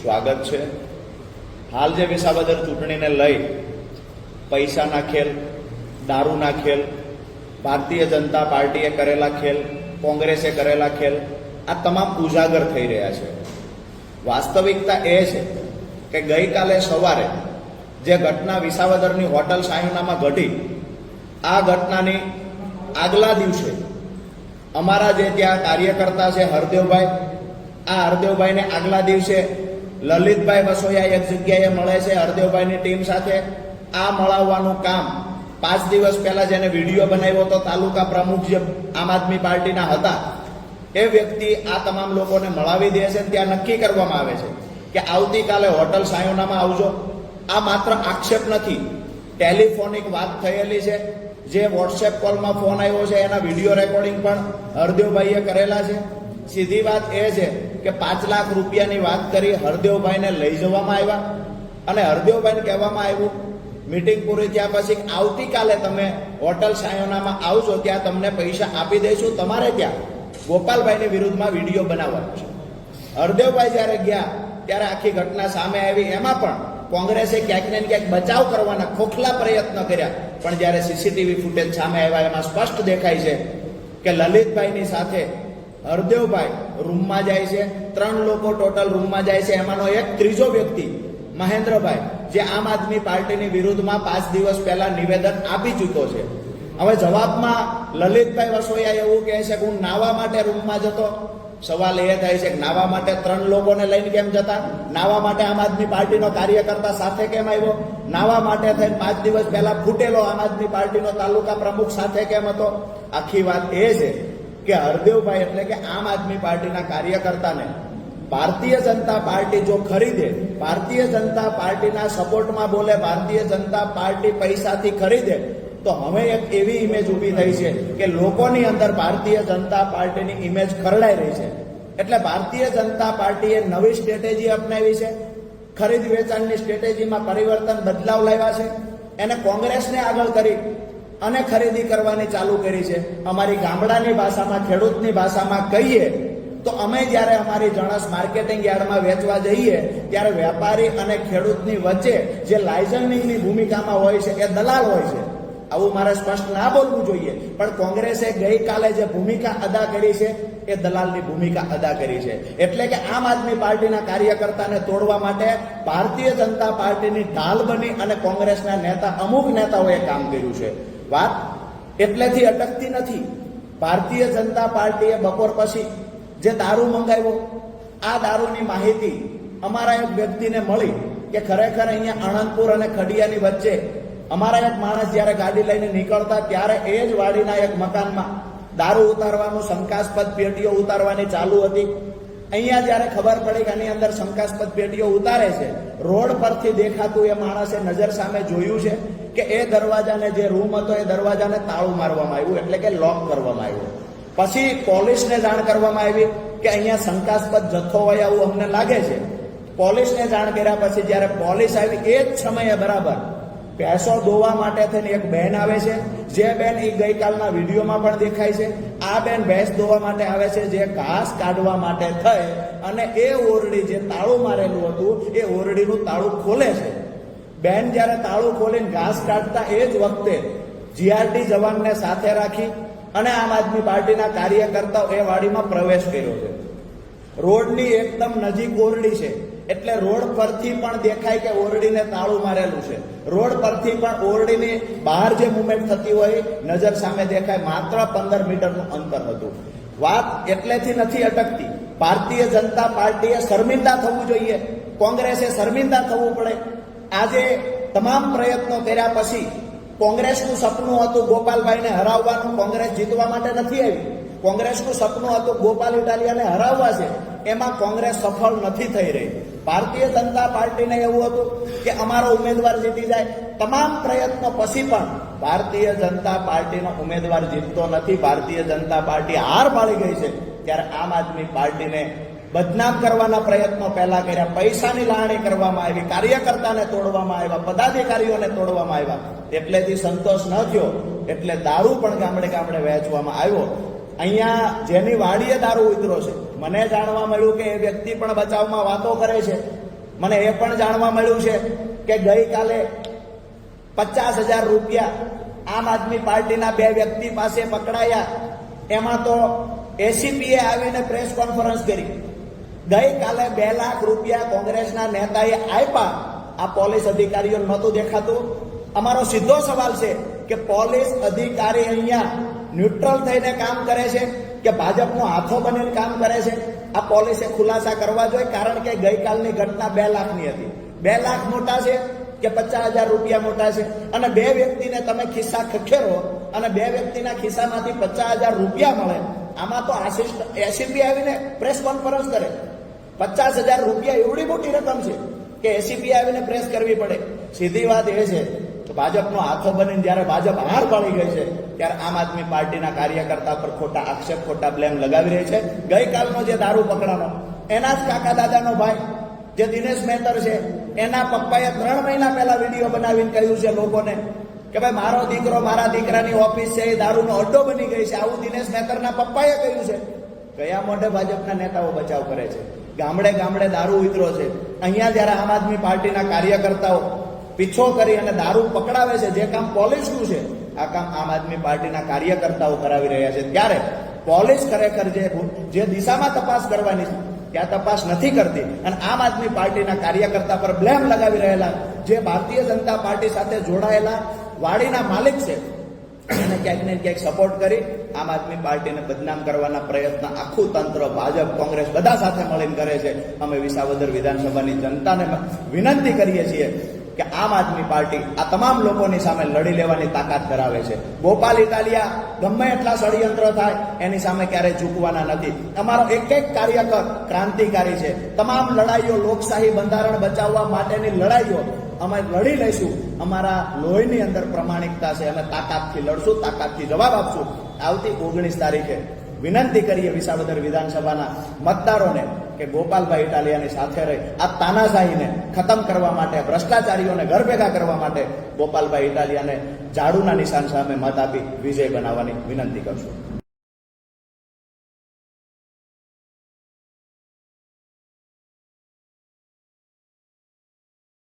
સ્વાગત છે। હાલ જે વિસાવદર ચૂંટણીને લઈ પૈસાના ખેલ, દારૂના ખેલ, ભારતીય જનતા પાર્ટીએ કરેલા ખેલ, કોંગ્રેસે કરેલા ખેલ, આ તમામ ઉજાગર થઈ રહ્યા છે। વાસ્તવિકતા એ છે કે ગઈકાલે સવારે જે ઘટના વિસાવદરની હોટલ સાયુનામાં ઘટી, આ ઘટનાની આગલા દિવસે અમારા જે ત્યાં કાર્યકર્તા છે હરદેવભાઈ, આ હરદેવભાઈને આગલા દિવસે લલિતભાઈ વસોયા એક જગ્યાએ મળે છે હરદેવભાઈની ટીમ સાથે। આ મળાવવાનું કામ 5 દિવસ પહેલા જેને વિડીયો બનાવ્યો હતો તાલુકા પ્રમુખ જે આમ આદમી પાર્ટીના હતા, એ વ્યક્તિ આ તમામ લોકોને મળાવી દે છે। ત્યાં નક્કી કરવામાં આવે છે કે આવતીકાલે હોટલ સાયોનામાં આવજો। આ માત્ર આક્ષેપ નથી, ટેલિફોનિક વાત થયેલી છે। જે વોટ્સએપ કોલમાં ફોન આવ્યો છે એના વિડીયો રેકોર્ડિંગ પણ હરદેવભાઈએ કરેલા છે। સીધી વાત એ છે કે 5 લાખ રૂપિયાની વાત કરી, હરદેવભાઈને લઈ જવામાં આવ્યા અને હરદેવભાઈને કહેવામાં આવ્યું મીટિંગ પૂરી થયા પછી આવતીકાલે તમે હોટલ સાયોનામાં આવજો, ત્યાં તમને પૈસા આપી દઈશું, તમારે ત્યાં ગોપાલભાઈની વિરુદ્ધમાં વિડીયો બનાવવાનો છે। હરદેવભાઈ જ્યારે ગયા ત્યારે આખી ઘટના સામે આવી। એમાં પણ કોંગ્રેસે ક્યાંક ને ક્યાંક બચાવ કરવાના ખોખલા પ્રયત્ન કર્યા, પણ જ્યારે સીસીટીવી ફૂટેજ સામે આવ્યા એમાં સ્પષ્ટ દેખાય છે કે લલિતભાઈની સાથે હરદેવભાઈ રૂમમાં જાય છે। 3 લોકો ટોટલ રૂમમાં જાય છે, એમાંનો એક ત્રીજો વ્યક્તિ મહેન્દ્રભાઈ જે આમ આદમી પાર્ટીની વિરુદ્ધમાં 5 દિવસ પહેલા નિવેદન આપી ચૂક્યો છે। હવે જવાબમાં લલિતભાઈ વસોયા એવું કહે છે કે હું નાવા માટે રૂમમાં જતો। સવાલ એ થાય છે કે નાવા માટે 3 લોકોને લઈને કેમ જતા? નાવા માટે આમ આદમી પાર્ટીનો કાર્યકર્તા સાથે કેમ આવ્યો? નાવા માટે થઈને 5 દિવસ પહેલા ફૂટેલો આમ આદમી પાર્ટીનો તાલુકા પ્રમુખ સાથે કેમ હતો? આખી વાત એ છે કે હરદેવભાઈ એટલે કે આમ આદમી પાર્ટીના કાર્યકર્તાને ભારતીય જનતા પાર્ટી જો ખરીદે, ભારતીય જનતા પાર્ટીના સપોર્ટમાં બોલે, ભારતીય જનતા પાર્ટી પૈસાથી ખરીદે, તો હવે એક એવી ઇમેજ ઊભી થઈ છે કે લોકોની અંદર ભારતીય જનતા પાર્ટીની ઇમેજ ખરડાઈ રહી છે। એટલે ભારતીય જનતા પાર્ટીએ નવી સ્ટ્રેટેજી અપનાવી છે, ખરીદ વેચાણની સ્ટ્રેટેજીમાં પરિવર્તન, બદલાવ લાવ્યા છે। એને કોંગ્રેસને આગળ કરી અને ખરીદી કરવાની ચાલુ કરી છે। અમારી ગામડાની ભાષામાં, ખેડૂતની ભાષામાં કહીએ તો અમે જ્યારે અમારી જણસ માર્કેટિંગ યાર્ડમાં વેચવા જઈએ ત્યારે વેપારી અને ખેડૂતની વચ્ચે જે લાયસન્સિંગની ભૂમિકામાં હોય છે એ દલાલ હોય છે। આવું મારે સ્પષ્ટ ના બોલવું જોઈએ, પણ કોંગ્રેસે ગઈકાલે જે ભૂમિકા અદા કરી છે એ દલાલની ભૂમિકા અદા કરી છે। એટલે કે આમ આદમી પાર્ટીના કાર્યકર્તાને તોડવા માટે ભારતીય જનતા પાર્ટીની ઢાલ બની અને કોંગ્રેસના નેતા, અમુક નેતાઓએ કામ કર્યું છે। વાત એટલેથી અટકતી નથી। ભારતીય જનતા પાર્ટીએ બપોર પછી જે દારૂ મંગાવ્યો, આ દારૂની માહિતી અમારા એક વ્યક્તિને મળી કે ખરેખર અહીંયા આણંદપુર અને ખડિયાની વચ્ચે અમારા એક માણસ જ્યારે ગાડી લઈને નીકળતા ત્યારે એ જ વાડીના એક મકાનમાં દારૂ ઉતારવાનું, શંકાસ્પદ પેટીઓ ઉતારવાની ચાલુ હતી। અહીંયા જ્યારે ખબર પડી કે આની અંદર શંકાસ્પદ પેટીઓ ઉતારે છે, રોડ પરથી દેખાતું એ માણસે નજર સામે જોયું છે કે એ દરવાજાને, જે રૂમ હતો એ દરવાજાને તાળું મારવામાં આવ્યું, એટલે કે લોક કરવામાં આવ્યું। પછી પોલીસને જાણ કરવામાં આવી કે અહીંયા શંકાસ્પદ જથ્થો હોય એવું અમને લાગે છે। પોલીસને જાણ કર્યા પછી જ્યારે પોલીસ આવી એ જ સમયે બરાબર ભેંસો દોવા માટે થઈને એક બહેન આવે છે, જે બેન એ ગઈકાલના વિડીયોમાં પણ દેખાય છે। આ બેન ભેંસ દોવા માટે આવે છે, જે ઘાસ કાઢવા માટે થઈ અને એ ઓરડી જે તાળું મારેલું હતું એ ઓરડીનું તાળું ખોલે છે। બેન જ્યારે તાળું ખોલીને ઘાસ કાઢતા એ જ વખતે જીઆરડી જવાનને સાથે રાખી અને આમ આદમી પાર્ટીના કાર્યકર્તાઓ એ વાડીમાં પ્રવેશ કર્યો છે। રોડની એકદમ નજીક ઓરડી છે, એટલે રોડ પરથી પણ દેખાય કે ઓરડીને તાળું મારેલું છે। રોડ પરથી પણ ઓરડીની બહાર જે મુવમેન્ટ થતી હોય નજર સામે દેખાય। માત્ર 15 મીટરનું અંતર હતું। વાત એટલેથી નથી અટકતી। ભારતીય જનતા પાર્ટીએ શર્મિંદા થવું જોઈએ, કોંગ્રેસે શર્મિંદા થવું પડે। આજે તમામ પ્રયત્નો કર્યા પછી કોંગ્રેસનું સપનું હતું ગોપાલભાઈને હરાવવાનું, કોંગ્રેસ જીતવા માટે નથી આવી। કોંગ્રેસનું સપનું હતું ગોપાલ ઇટાલિયાને હરાવવા છે, એમાં કોંગ્રેસ સફળ નથી થઈ રહી। ભારતીય જનતા પાર્ટીને એવું હતું કે અમારો ઉમેદવાર જીતી જાય। તમામ પ્રયત્નો પછી પણ ભારતીય જનતા પાર્ટીનો ઉમેદવાર જીતતો નથી। ભારતીય જનતા પાર્ટી હાર પાડી ગઈ છે। ત્યારે આમ આદમી પાર્ટીને બદનામ કરવાના પ્રયત્નો પહેલા કર્યા, પૈસાની લાગણી કરવામાં આવી, કાર્યકર્તાને તોડવામાં આવ્યા, પદાધિકારીઓને તોડવામાં આવ્યા। એટલેથી સંતોષ ન થયો એટલે દારૂ પણ ગામડે ગામડે વહેંચવામાં આવ્યો। અહીંયા જેની વાડીએ દારૂ ઉતરો છે, મને જાણવા મળ્યું કે એ વ્યક્તિ પણ બચાવમાં વાતો કરે છે મને એ પણ જાણવા મળ્યું છે કે ગઈકાલે 50,000 રૂપિયા આમ આદમી પાર્ટીના 2 વ્યક્તિ પાસે પકડાયા. એમાં તો એસીપીએ આવીને પ્રેસ કોન્ફરન્સ કરી. ગઈકાલે 2 લાખ રૂપિયા કોંગ્રેસના નેતાએ આપ્યા. આ પોલીસ અધિકારીઓ નહોતું દેખાતું. અમારો સીધો સવાલ છે કે પોલીસ અધિકારી અહીંયા ન્યુટ્રલ થઈને કામ કરે છે કે ભાજપનો હાથો બનીને કામ કરે છે? આ પોલીસે ખુલાસા કરવા જોઈએ, કારણ કે ગઈકાલની ઘટના 2 લાખની હતી. 2 લાખ મોટા છે કે 50,000 રૂપિયા મોટા છે? અને 2 વ્યક્તિને તમે ખિસ્સા ખખેરો અને 2 વ્યક્તિના ખિસ્સામાંથી 50,000 રૂપિયા મળે. આમાં તો એસીપી આવીને પ્રેસ કોન્ફરન્સ કરે. 50,000 રૂપિયા એવડી મોટી રકમ છે કે એસીપી આવીને પ્રેસ કરવી પડે? સીધી વાત એ છે કે ભાજપનો હાથો બનીને જ્યારે ભાજપ હાર પાડી ગઈ છે ત્યારે આમ આદમી પાર્ટીના કાર્યકર્તા પર ખોટા આક્ષેપ, ખોટા બ્લેમ લગાવી રહી છે. ગઈકાલનો જે દારૂ પકડાનો, એના જ કાકા દાદાનો ભાઈ જે દિનેશ મહેતર છે, એના પપ્પાએ 3 મહિના પહેલા વિડીયો બનાવીને કહ્યું છે લોકોને કે ભાઈ મારો દીકરો, મારા દીકરાની ઓફિસ છે એ દારૂનો અડ્ડો બની ગઈ છે. આવું દિનેશ મહેતરના પપ્પાએ કહ્યું છે. કયા મોઢે ભાજપના નેતાઓ બચાવ કરે છે? ગામડે ગામડે દારૂ ઉતરો છે. અહીંયા જ્યારે આમ આદમી પાર્ટીના કાર્યકર્તાઓ પીછો કરી અને દારૂ પકડાવે છે, જે કામ પોલીસનું છે, આ કામ આમ આદમી પાર્ટીના કાર્યકર્તાઓ કરાવી રહ્યા છે. ત્યારે પોલીસ ખરેખર જે દિશામાં તપાસ કરવાની છે ત્યાં તપાસ નથી કરતી અને આમ આદમી પાર્ટીના કાર્યકર્તા પર બ્લેમ લગાવી રહેલા જે ભારતીય જનતા પાર્ટી સાથે જોડાયેલા વાડીના માલિક છે, એને ક્યાંક ને ક્યાંક સપોર્ટ કરી આમ આદમી પાર્ટીને બદનામ કરવાના પ્રયત્ન આખું તંત્ર, ભાજપ, કોંગ્રેસ બધા સાથે મળીને કરે છે. અમે વિસાવદર વિધાનસભાની જનતાને વિનંતી કરીએ છીએ કે આમ આદમી પાર્ટી આ તમામ લોકોની સામે લડી લેવાની તાકાત ધરાવે છે. ગોપાલ ઇટાલિયા ગમે એટલા ષડયંત્ર થાય એની સામે ક્યારેય ઝૂકવાના નથી. અમારો એક એક કાર્યકર ક્રાંતિકારી છે. તમામ લડાઈઓ, લોકશાહી બંધારણ બચાવવા માટેની લડાઈઓ અમે લડી લઈશું. અમારા લોહીની અંદર પ્રમાણિકતા છે. અમે તાકાતથી લડશું, તાકાતથી જવાબ આપશું. આવતી 19 તારીખે વિનંતી કરીએ વિસાવદર વિધાનસભાના મતદારોને કે ગોપાલભાઈ ઇટાલિયાની સાથે રહી આ તાનાશાહીને ખતમ કરવા માટે, ભ્રષ્ટાચારીઓને ઘર ભેગા કરવા માટે ગોપાલભાઈ ઇટાલિયાને ઝાડુના નિશાન સામે મત આપી વિજય બનાવવાની વિનંતી કરશું.